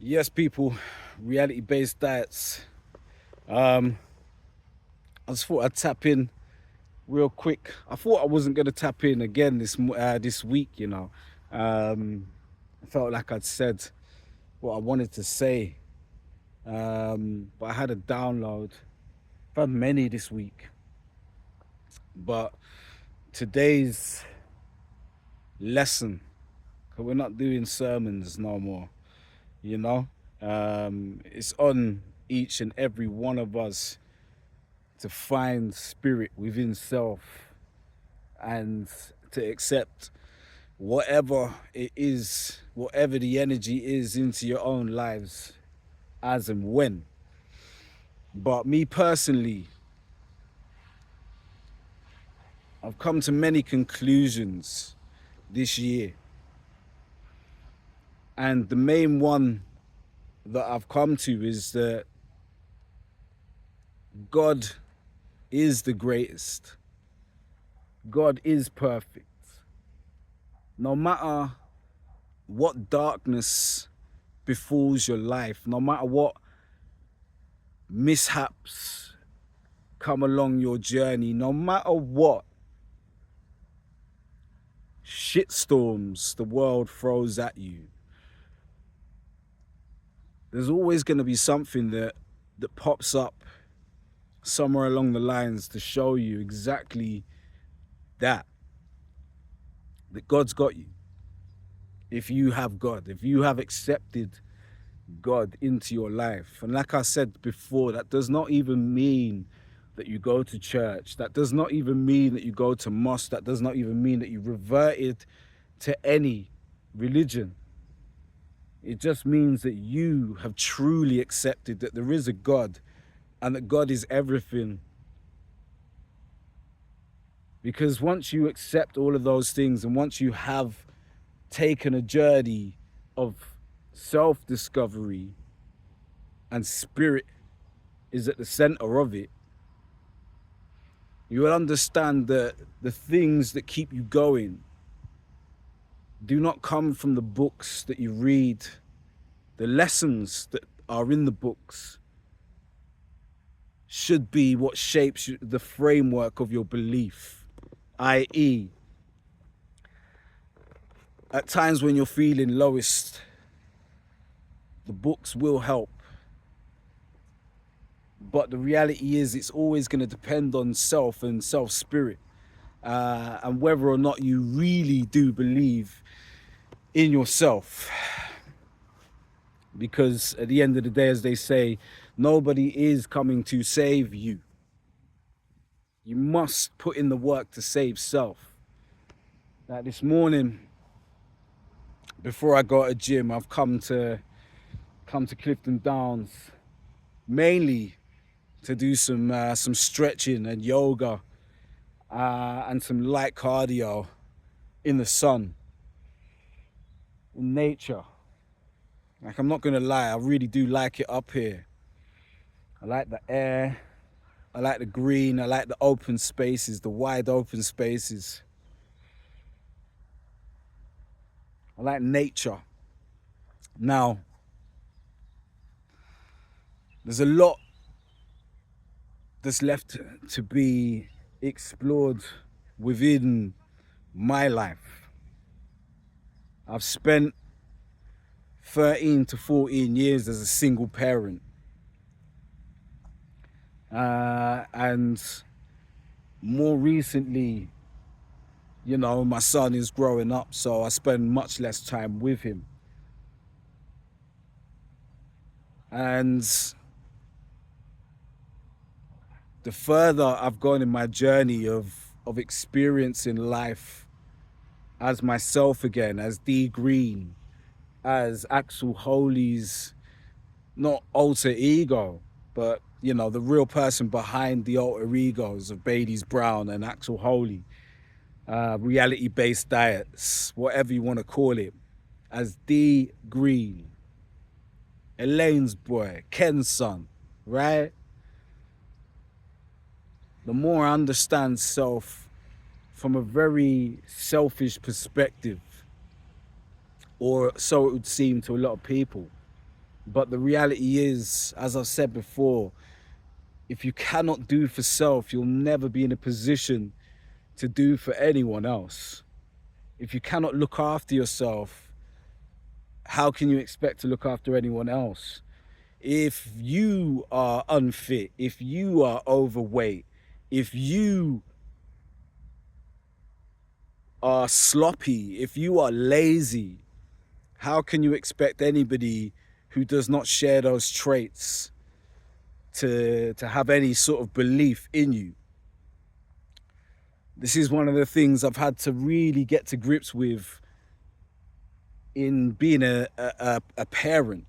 Yes, people, reality-based diets. Um, I just thought I'd tap in real quick. I thought I wasn't gonna tap in again this week. I felt like I'd said what I wanted to say, but I had a download. I've had many this week, but today's lesson, 'cause we're not doing sermons no more. You know, it's on each and every one of us to find spirit within self and to accept whatever it is, whatever the energy is into your own lives as and when. But me personally, I've come to many conclusions this year. And the main one that I've come to is that God is the greatest. God is perfect. No matter what darkness befalls your life, no matter what mishaps come along your journey, no matter what shitstorms the world throws at you, there's always going to be something that pops up somewhere along the lines to show you exactly that God's got you. If you have God, if you have accepted God into your life. And like I said before, that does not even mean that you go to church. That does not even mean that you go to mosque. That does not even mean that you reverted to any religion. It just means that you have truly accepted that there is a God and that God is everything. Because once you accept all of those things and once you have taken a journey of self-discovery and spirit is at the center of it, you will understand that the things that keep you going do not come from the books that you read. The lessons that are in the books should be what shapes the framework of your belief, i.e., at times when you're feeling lowest, the books will help. But the reality is it's always going to depend on self and self-spirit, and whether or not you really do believe in yourself. Because at the end of the day, as they say, nobody is coming to save you. You must put in the work to save self. Like this morning, before I go to gym, I've come to Clifton Downs mainly to do some stretching and yoga and some light cardio in the sun, in nature. Like, I'm not gonna lie, I really do like it up here. I like the air, I like the green, I like the open spaces, the wide open spaces. I like nature. Now, there's a lot that's left to be explored within my life. I've spent 13 to 14 years as a single parent. And more recently, you know, my son is growing up, so I spend much less time with him. And the further I've gone in my journey of experiencing life as myself again, as D Green, as Axel Holy's not alter ego, but you know, the real person behind the alter egos of Baileys Brown and Axel Holy, reality-based diets, whatever you want to call it, as D Green, Elaine's boy, Ken's son, right? The more I understand self from a very selfish perspective, or so it would seem to a lot of people, But the reality is, as I've said before, if you cannot do for self, you'll never be in a position to do for anyone else. If you cannot look after yourself, how can you expect to look after anyone else? If you are unfit, if you are overweight, if you are sloppy, if you are lazy, how can you expect anybody who does not share those traits to have any sort of belief in you? This is one of the things I've had to really get to grips with in being a parent,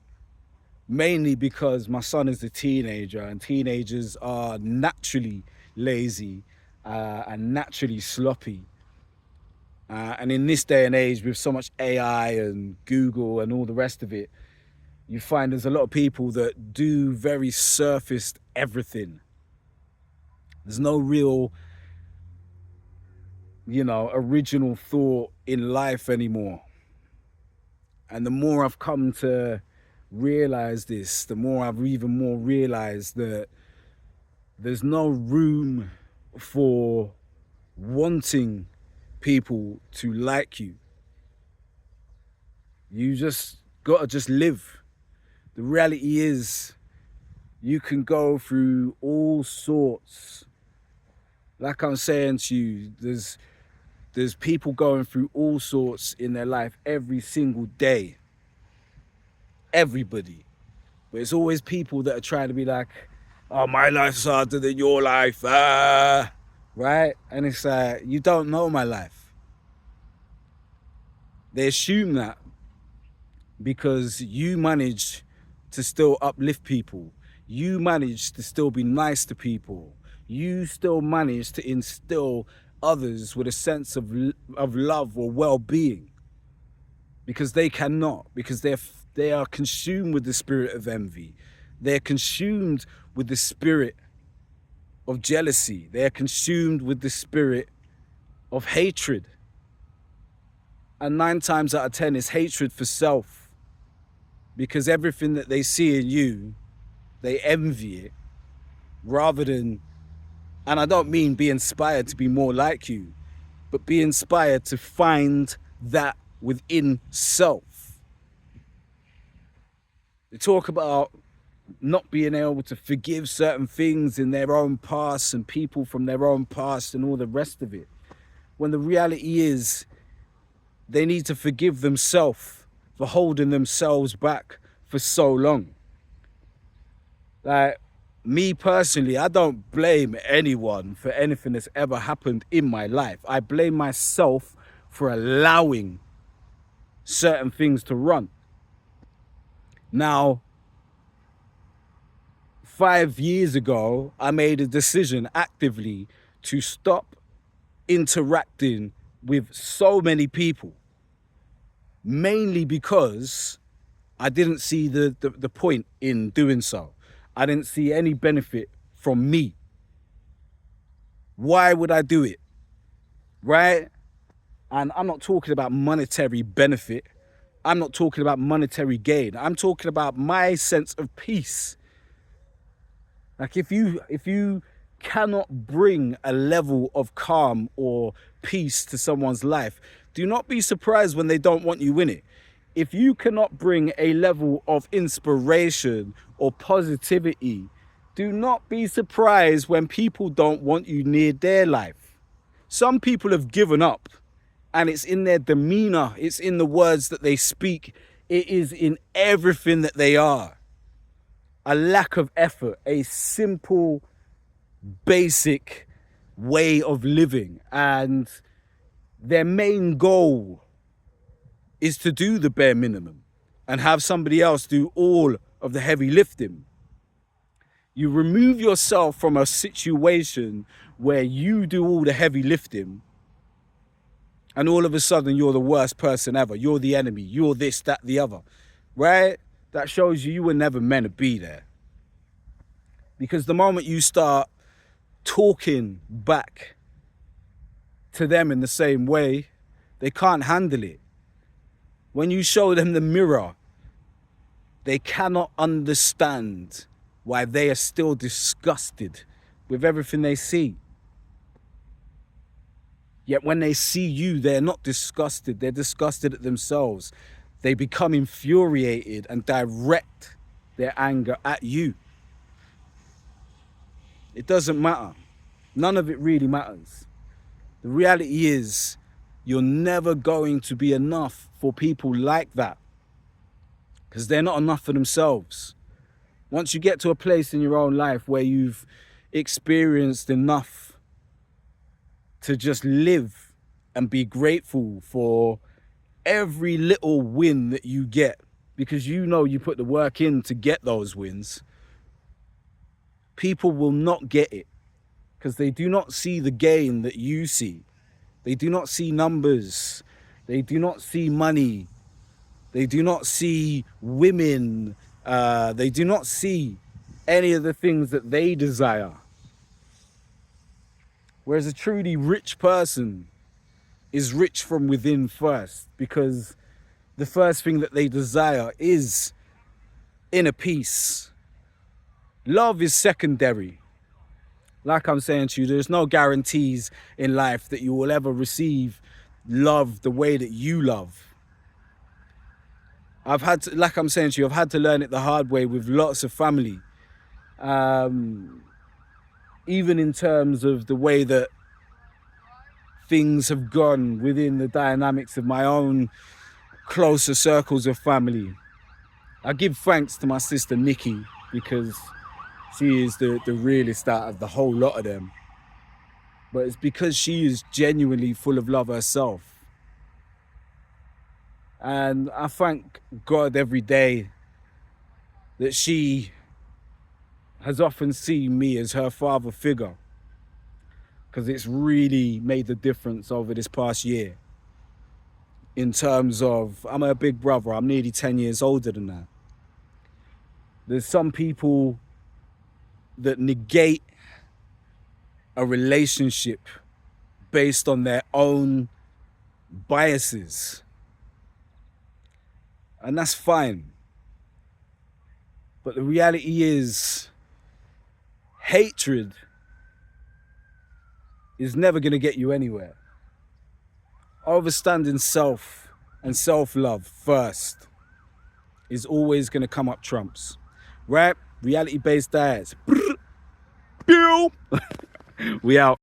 mainly because my son is a teenager, and teenagers are naturally lazy and naturally sloppy. And in this day and age, with so much AI and Google and all the rest of it, you find there's a lot of people that do very surfaced everything. There's no real, original thought in life anymore. And the more I've come to realize this, the more I've even more realized that there's no room for wanting people to like you. You just gotta just live. The reality is, you can go through all sorts. Like I'm saying to you, there's people going through all sorts in their life every single day. Everybody. But it's always people that are trying to be like, oh, my life's harder than your life. Right? And it's like, you don't know my life. They assume that because you manage to still uplift people. You manage to still be nice to people. You still manage to instill others with a sense of love or well-being, because they cannot, because they are consumed with the spirit of envy. They're consumed with the spirit of jealousy. They're consumed with the spirit of hatred. And 9 times out of 10 is hatred for self, because everything that they see in you, they envy it, rather than, and I don't mean be inspired to be more like you, but be inspired to find that within self. They talk about not being able to forgive certain things in their own past and people from their own past and all the rest of it, when the reality is they need to forgive themselves for holding themselves back for so long. Like, me personally, I don't blame anyone for anything that's ever happened in my life. I blame myself for allowing certain things to run. Now, 5 years ago, I made a decision actively to stop interacting with so many people, mainly because I didn't see the point in doing so. I didn't see any benefit from me. Why would I do it? Right? And I'm not talking about monetary benefit. I'm not talking about monetary gain. I'm talking about my sense of peace. Like, if you cannot bring a level of calm or peace to someone's life, do not be surprised when they don't want you in it. If you cannot bring a level of inspiration or positivity, do not be surprised when people don't want you near their life. Some people have given up, and it's in their demeanor, it's in the words that they speak, it is in everything that they are. A lack of effort, a simple, basic way of living, and their main goal is to do the bare minimum and have somebody else do all of the heavy lifting. You remove yourself from a situation where you do all the heavy lifting, and all of a sudden you're the worst person ever. You're the enemy. You're this, that, the other. Right? That shows you were never meant to be there. Because the moment you start talking back to them in the same way, they can't handle it. When you show them the mirror They cannot understand why they are still disgusted with everything they see. Yet when they see you, they're not disgusted. They're disgusted at themselves. They become infuriated and direct their anger at you. It doesn't matter. None of it really matters. The reality is, you're never going to be enough for people like that, because they're not enough for themselves. Once you get to a place in your own life where you've experienced enough to just live and be grateful for every little win that you get, because you know you put the work in to get those wins, people will not get it because they do not see the gain that you see. They do not see numbers. They do not see money. They do not see women. They do not see any of the things that they desire. Whereas a truly rich person is rich from within first, because the first thing that they desire is inner peace. Love is secondary. Like I'm saying to you, there's no guarantees in life that you will ever receive love the way that you love. Like I'm saying to you, I've had to learn it the hard way with lots of family. Even in terms of the way that things have gone within the dynamics of my own closer circles of family. I give thanks to my sister Nikki, because she is the realest out of the whole lot of them. But it's because she is genuinely full of love herself. And I thank God every day that she has often seen me as her father figure, because it's really made the difference over this past year. In terms of, I'm her big brother, I'm nearly 10 years older than that. There's some people that negate a relationship based on their own biases. And that's fine. But the reality is, hatred is never going to get you anywhere. Overstanding self and self-love first is always going to come up trumps. Right? Reality-based diets. We out.